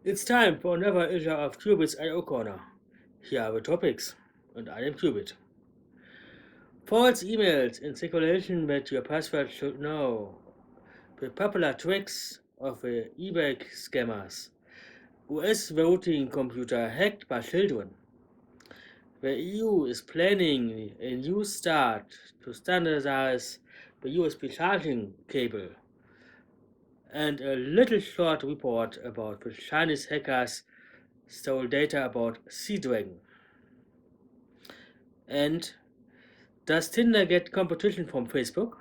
It's time for another issue of Qubit's I.O. Corner. Here are the topics, and I am Qubit. False emails in circulation that your password should know. The popular tricks of the eBay scammers. US voting computer hacked by children. The EU is planning a new start to standardize the USB charging cable. And a little short report about the Chinese hackers stole data about Sea Dragon. And does Tinder get competition from Facebook?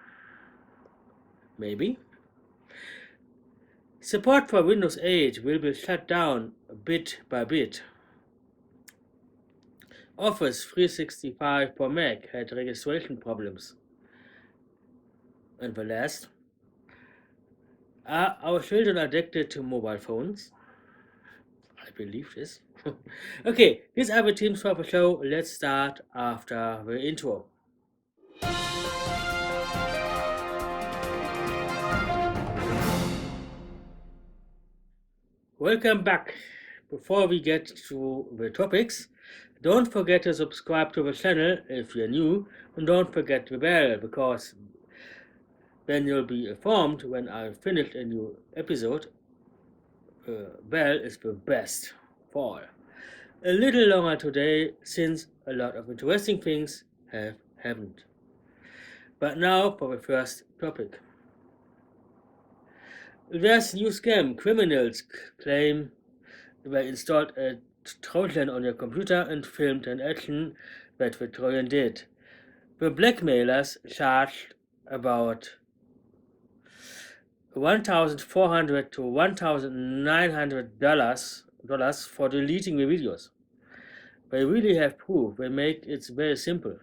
Maybe. Support for Windows 8 will be shut down bit by bit. Office 365 for Mac had registration problems. And the last, are our children addicted to mobile phones? I believe this. Okay, these are the teams for the show. Let's start after the intro. Welcome back. Before we get to the topics, don't forget to subscribe to the channel if you're new, and don't forget the bell because then you'll be informed when I finish a new episode. Bell is the best for all. A little longer today since a lot of interesting things have happened. But now for the first topic. There's new scam. Criminals claim they installed a Trojan on your computer and filmed an action that the Trojan did. The blackmailers charged about $1,400 to $1,900 for deleting the videos. They really have proof. They make it very simple.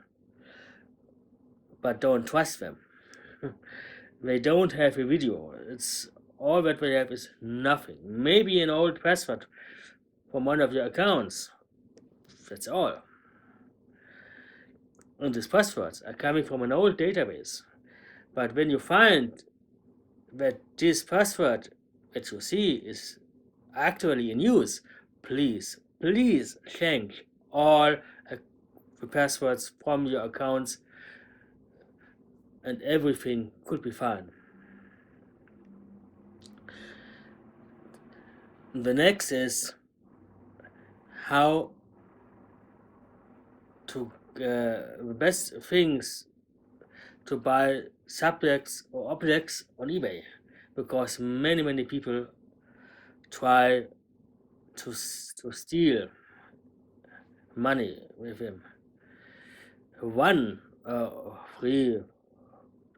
But don't trust them. They don't have a video. It's all that they have is nothing. Maybe an old password from one of your accounts. That's all. And these passwords are coming from an old database. But when you find that this password that you see is actually in use, please change all the passwords from your accounts and everything could be fine. The next is how to the best things to buy subjects or objects on eBay, because many people try to steal money with him. One three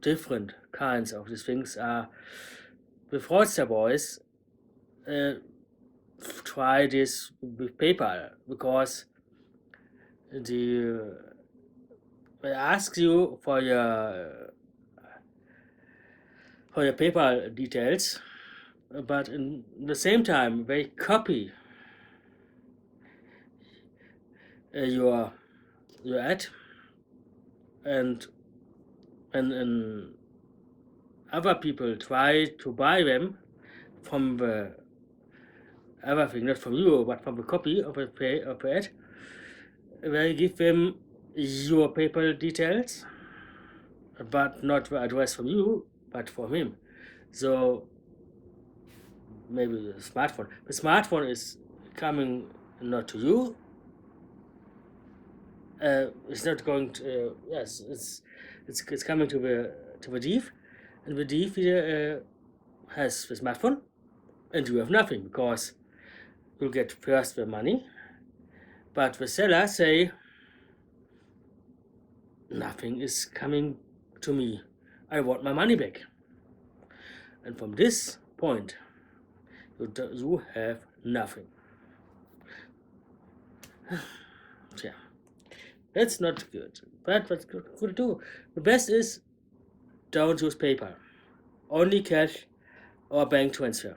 different kinds of these things are the fraudster boys try this with PayPal because they ask you for your PayPal details, but in the same time they copy your ad and other people try to buy them from the other thing, not from you, but from the copy of the ad. They give them your PayPal details, but not the address from you, but from him. So maybe the smartphone. The smartphone is coming not to you. It's not going to. Yes, it's coming to the thief, and the thief has the smartphone, and you have nothing because you'll get first the money, but the seller say nothing is coming to me. I want my money back. And from this point, you have nothing. Yeah, that's not good. But what could you do? The best is don't use PayPal. Only cash or bank transfer.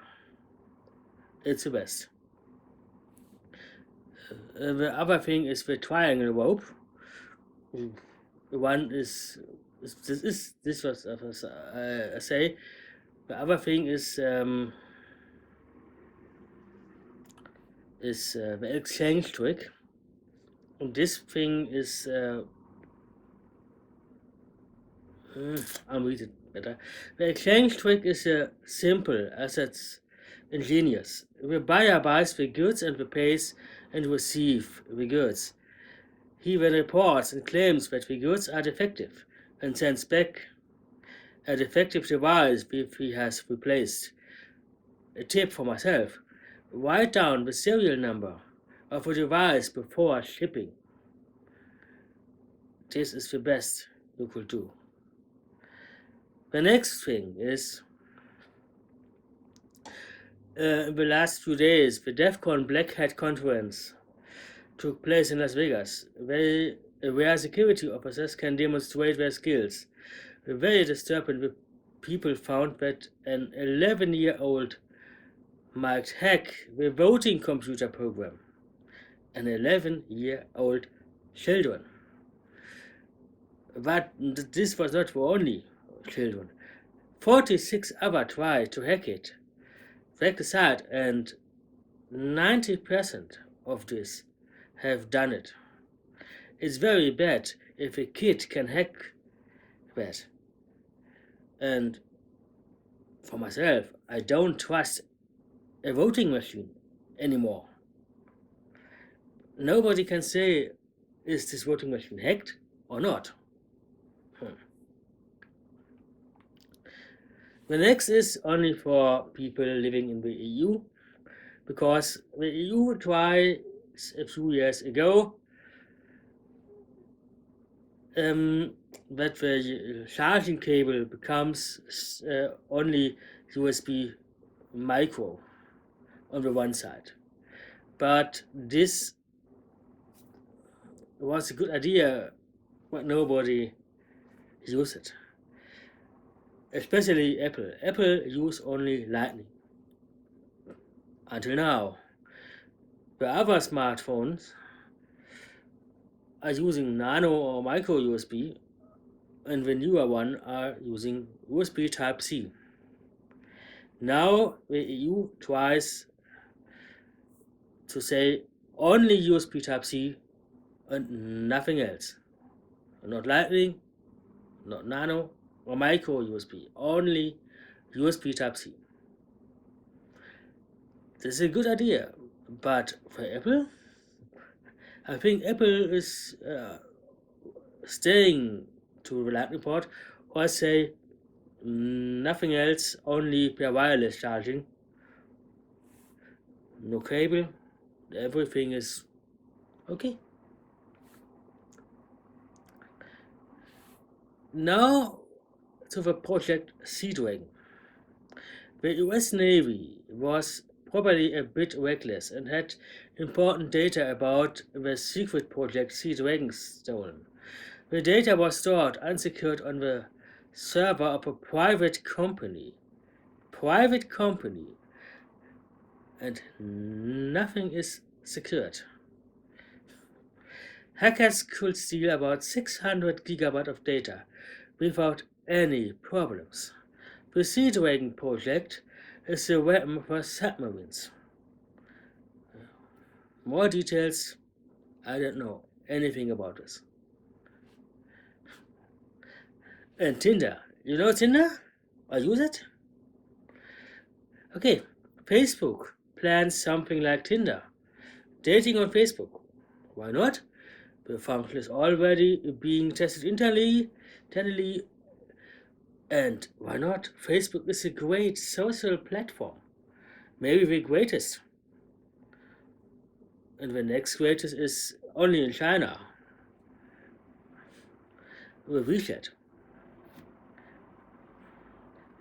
It's the best. The other thing is the triangle rope. The one is this was I say. The other thing is is the exchange trick. And this thing is, I'll read it better. The exchange trick is simple as it's ingenious. The buyer buys the goods and the pays and receives the goods. He then reports and claims that the goods are defective and sends back a defective device which he has replaced. A tip for myself: write down the serial number of a device before shipping. This is the best you could do. The next thing is, in the last few days, the DEF CON Black Hat conference took place in Las Vegas, where security officers can demonstrate their skills. Very disturbing, the people found that an 11-year-old might hack the voting computer program. An 11-year-old children. But this was not the only children. 46 others tried to hack it. Check the site, and 90% of this have done it. It's very bad if a kid can hack that. And for myself, I don't trust a voting machine anymore. Nobody can say, is this voting machine hacked or not? The next is only for people living in the EU, because the EU tried a few years ago that the charging cable becomes only USB micro on the one side. But this was a good idea, but nobody used it. Especially Apple. Apple use only Lightning. Until now. The other smartphones are using nano or micro USB, and the newer one are using USB Type-C. Now the EU tries to say only USB Type-C and nothing else. Not Lightning, not nano or micro USB, only USB Type-C. This is a good idea, but for Apple, I think Apple is staying to the Lightning port, or say nothing else, only per wireless charging. No cable, everything is okay. Now to the project Sea Dragon. The US Navy was probably a bit reckless and had important data about the secret project Sea Dragon stolen. The data was stored unsecured on the server of a private company. And nothing is secured. Hackers could steal about 600 gigabytes of data without any problems. The Sea Dragon project is a weapon for submarines. More details, I don't know anything about this. And Tinder. You know Tinder? I use it? Okay, Facebook plans something like Tinder. Dating on Facebook. Why not? The function is already being tested internally, and why not? Facebook is a great social platform. Maybe the greatest. And the next greatest is only in China. The WeChat.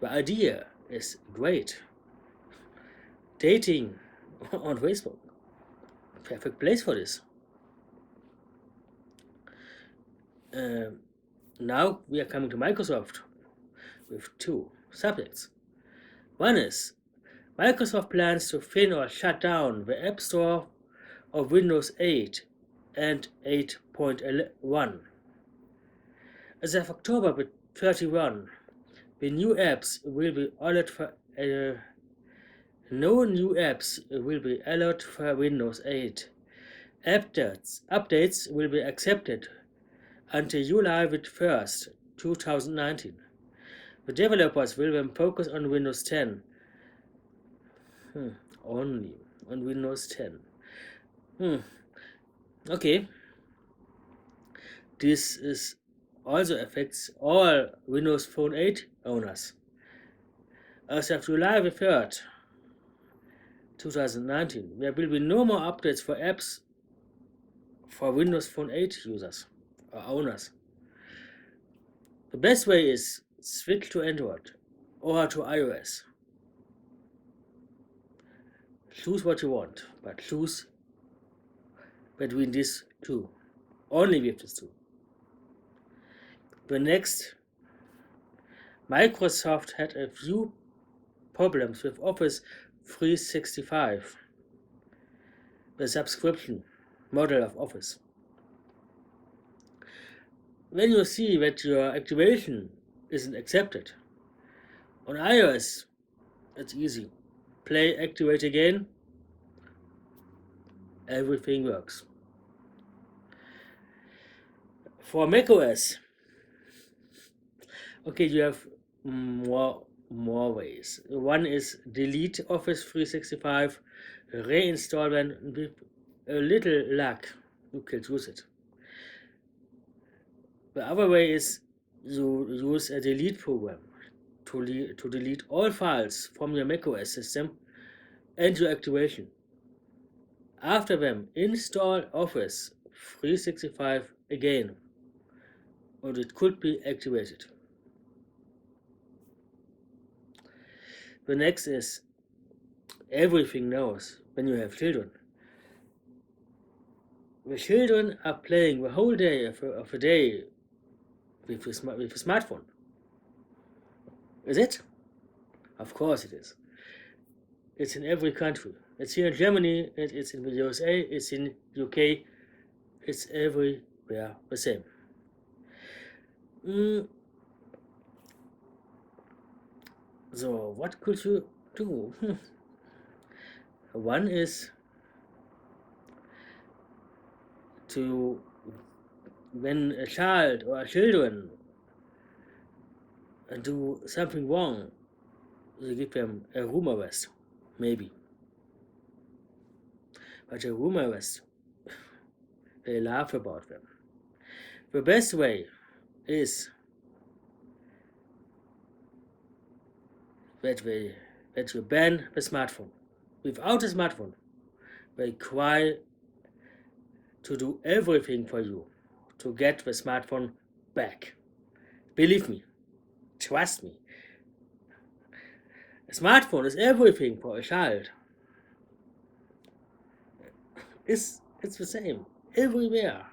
The idea is great. Dating on Facebook. Perfect place for this. Now we are coming to Microsoft with two subjects. One is Microsoft plans to thin or shut down the App Store of Windows 8 and 8.1. As of October 31, the new apps will be No new apps will be allowed for Windows 8. Updates will be accepted until July 1st, 2019. The developers will then focus on Windows 10. Only on Windows 10. Okay. This also affects all Windows Phone 8 owners. As of July 3rd, 2019, there will be no more updates for apps for Windows Phone 8 users or owners. The best way is switch to Android or to iOS. Choose what you want, but choose between these two. Only with these two. The next, Microsoft had a few problems with Office 365, the subscription model of Office. When you see that your activation isn't accepted, on iOS it's easy. Play activate again, everything works. For macOS, okay, you have more ways. One is delete Office 365, reinstall them with a little luck. You can use it. The other way is you use a delete program to delete all files from your macOS system and your activation. After them, install Office 365 again, and it could be activated. The next is everything knows when you have children. The children are playing the whole day of a day with a smartphone. Is it? Of course it is. It's in every country. It's here in Germany, it's in the USA, it's in UK, it's everywhere the same. So what could you do? One is to, when a child or children do something wrong, you give them a room arrest, maybe. But a room arrest, they laugh about them. The best way is that you ban the smartphone. Without a smartphone, they try to do everything for you to get the smartphone back. Believe me, trust me. A smartphone is everything for a child. It's the same everywhere.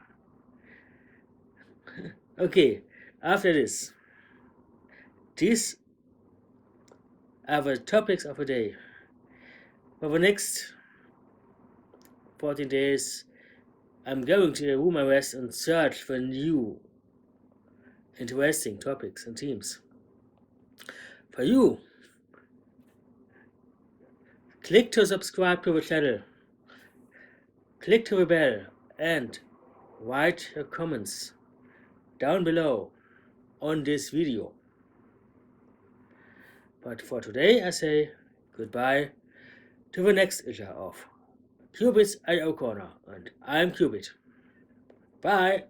Okay, after this, these are the topics of the day. For the next 14 days, I'm going to a room arrest and search for new interesting topics and themes. For you, click to subscribe to the channel, click to the bell, and write your comments down below on this video. But for today, I say goodbye to the next issue of Qubit's I.O. Corner, and I'm Qubit. Bye!